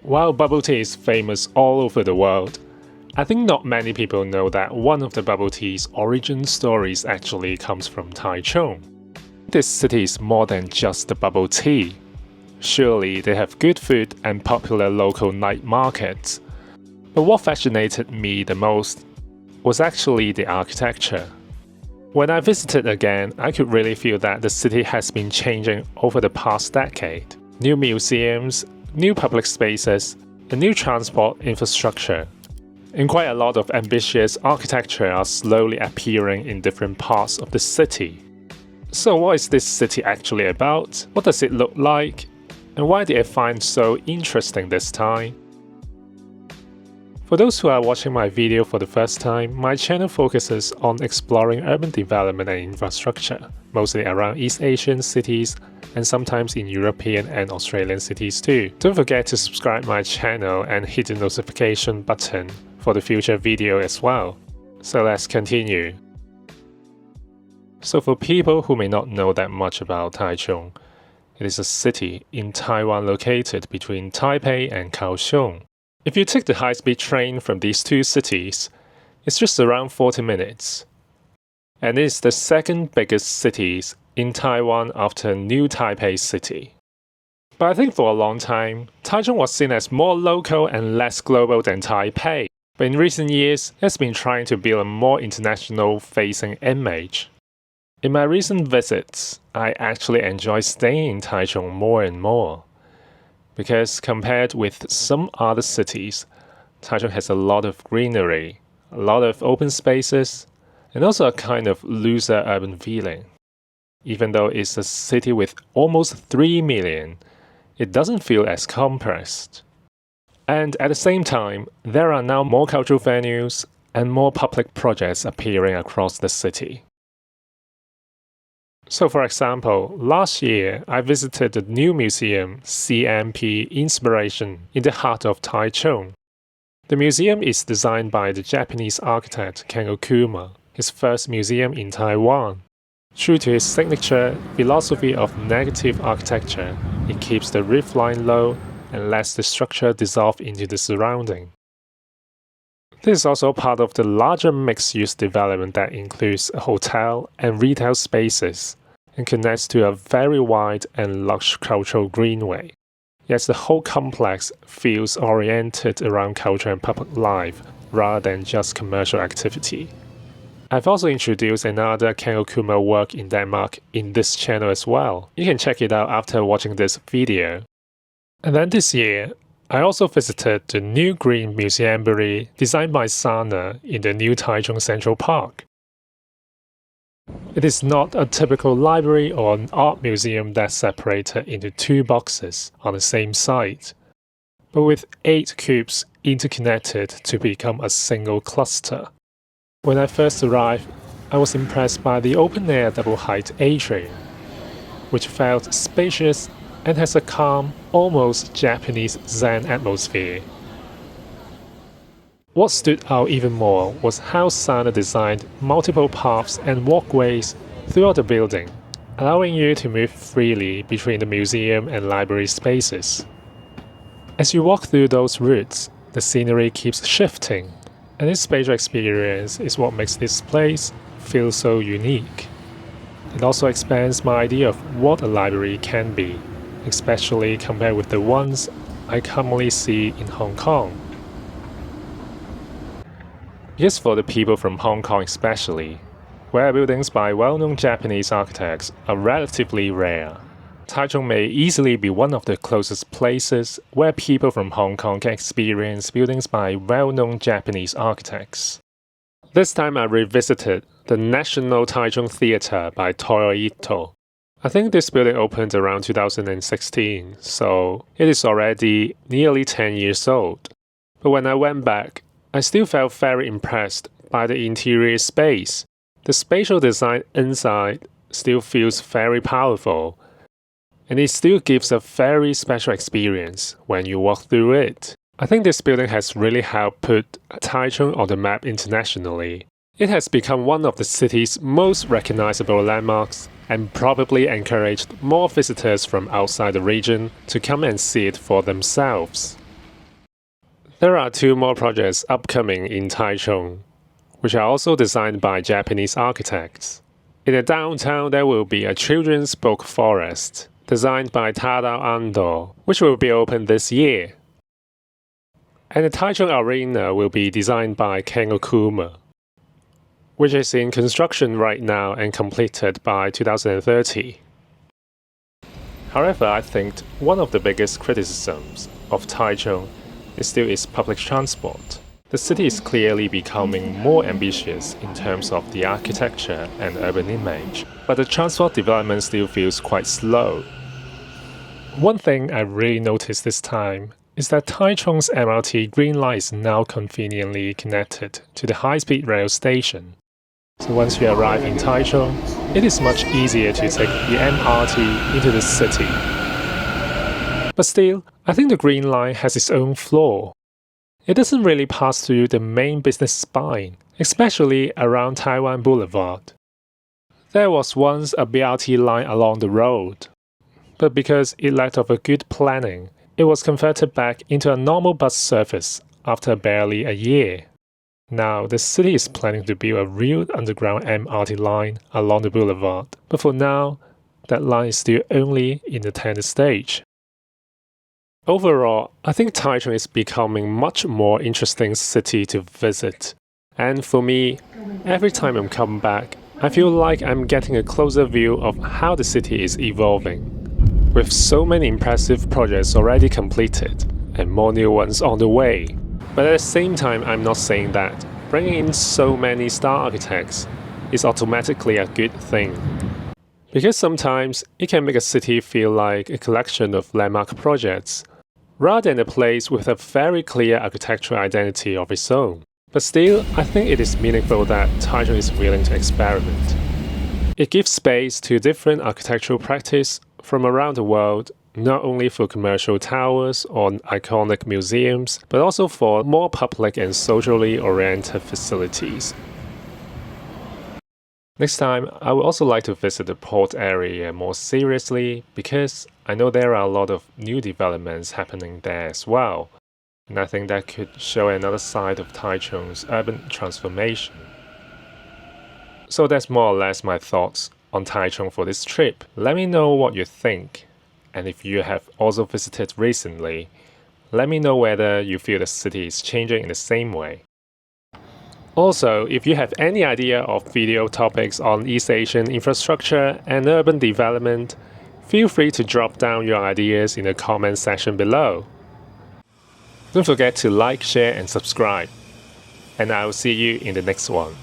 While bubble tea is famous all over the world, I think not many people know that one of the bubble tea's origin stories actually comes from Taichung. This city is more than just the bubble tea. Surely they have good food and popular local night markets. But what fascinated me the most was actually the architecture. When I visited again, I could really feel that the city has been changing over the past decade. New museums, new public spaces, and new transport infrastructure. And quite a lot of ambitious architecture are slowly appearing in different parts of the city. So what is this city actually about? What does it look like? And why did I find so interesting this time? For those who are watching my video for the first time, my channel focuses on exploring urban development and infrastructure, mostly around East Asian cities and sometimes in European and Australian cities too. Don't forget to subscribe my channel and hit the notification button for the future video as well. So let's continue. So for people who may not know that much about Taichung, it is a city in Taiwan located between Taipei and Kaohsiung. If you take the high-speed train from these two cities, it's just around 40 minutes. And it is the second biggest city in Taiwan after New Taipei City. But I think for a long time, Taichung was seen as more local and less global than Taipei. But in recent years, it has been trying to build a more international-facing image. In my recent visits, I actually enjoy staying in Taichung more and more. Because compared with some other cities, Taichung has a lot of greenery, a lot of open spaces, and also a kind of looser urban feeling. Even though it's a city with almost 3 million, it doesn't feel as compressed. And at the same time, there are now more cultural venues and more public projects appearing across the city. So for example, last year I visited the new museum CMP Inspiration in the heart of Taichung. The museum is designed by the Japanese architect Ken Okuma, his first museum in Taiwan. True to his signature philosophy of negative architecture, it keeps the roof line low and lets the structure dissolve into the surrounding. This is also part of the larger mixed-use development that includes a hotel and retail spaces and connects to a very wide and lush cultural greenway. Yet the whole complex feels oriented around culture and public life rather than just commercial activity. I've also introduced another Ken Okuma work in Denmark in this channel as well. You can check it out after watching this video. And then this year, I also visited the new Green Museumbury designed by Sana in the new Taichung Central Park. It is not a typical library or an art museum that's separated into two boxes on the same site, but with 8 cubes interconnected to become a single cluster. When I first arrived, I was impressed by the open-air double-height atrium, which felt spacious and has a calm, almost Japanese Zen atmosphere. What stood out even more was how Sana designed multiple paths and walkways throughout the building, allowing you to move freely between the museum and library spaces. As you walk through those routes, the scenery keeps shifting, and this spatial experience is what makes this place feel so unique. It also expands my idea of what a library can be, especially compared with the ones I commonly see in Hong Kong. Because for the people from Hong Kong especially, where buildings by well-known Japanese architects are relatively rare, Taichung may easily be one of the closest places where people from Hong Kong can experience buildings by well-known Japanese architects. This time I revisited the National Taichung Theatre by Toyo Ito. I think this building opened around 2016, so it is already nearly 10 years old. But when I went back, I still felt very impressed by the interior space. The spatial design inside still feels very powerful, and it still gives a very special experience when you walk through it. I think this building has really helped put Taichung on the map internationally. It has become one of the city's most recognizable landmarks and probably encouraged more visitors from outside the region to come and see it for themselves. There are 2 more projects upcoming in Taichung, which are also designed by Japanese architects. In the downtown, there will be a children's book forest, designed by Tadao Ando, which will be opened this year. And the Taichung Arena will be designed by Ken Okuma, which is in construction right now and completed by 2030. However, I think one of the biggest criticisms of Taichung is still its public transport. The city is clearly becoming more ambitious in terms of the architecture and urban image, but the transport development still feels quite slow. One thing I really noticed this time is that Taichung's MRT Green Line is now conveniently connected to the high-speed rail station. So once you arrive in Taichung, it is much easier to take the MRT into the city. But still, I think the Green Line has its own flaw. It doesn't really pass through the main business spine, especially around Taiwan Boulevard. There was once a BRT line along the road, but because it lacked of a good planning, it was converted back into a normal bus service after barely a year. Now, the city is planning to build a real underground MRT line along the boulevard, but for now, that line is still only in the tender stage. Overall, I think Taichung is becoming a much more interesting city to visit. And for me, every time I'm coming back, I feel like I'm getting a closer view of how the city is evolving. With so many impressive projects already completed, and more new ones on the way. But at the same time, I'm not saying that bringing in so many star architects is automatically a good thing. Because sometimes it can make a city feel like a collection of landmark projects, rather than a place with a very clear architectural identity of its own. But still, I think it is meaningful that Taichung is willing to experiment. It gives space to different architectural practice from around the world, not only for commercial towers or iconic museums, but also for more public and socially oriented facilities. Next time, I would also like to visit the port area more seriously because I know there are a lot of new developments happening there as well, and I think that could show another side of Taichung's urban transformation. So that's more or less my thoughts on Taichung for this trip. Let me know what you think, and if you have also visited recently, let me know whether you feel the city is changing in the same way. Also, if you have any idea of video topics on East Asian infrastructure and urban development, feel free to drop down your ideas in the comment section below. Don't forget to like, share and subscribe. And I will see you in the next one.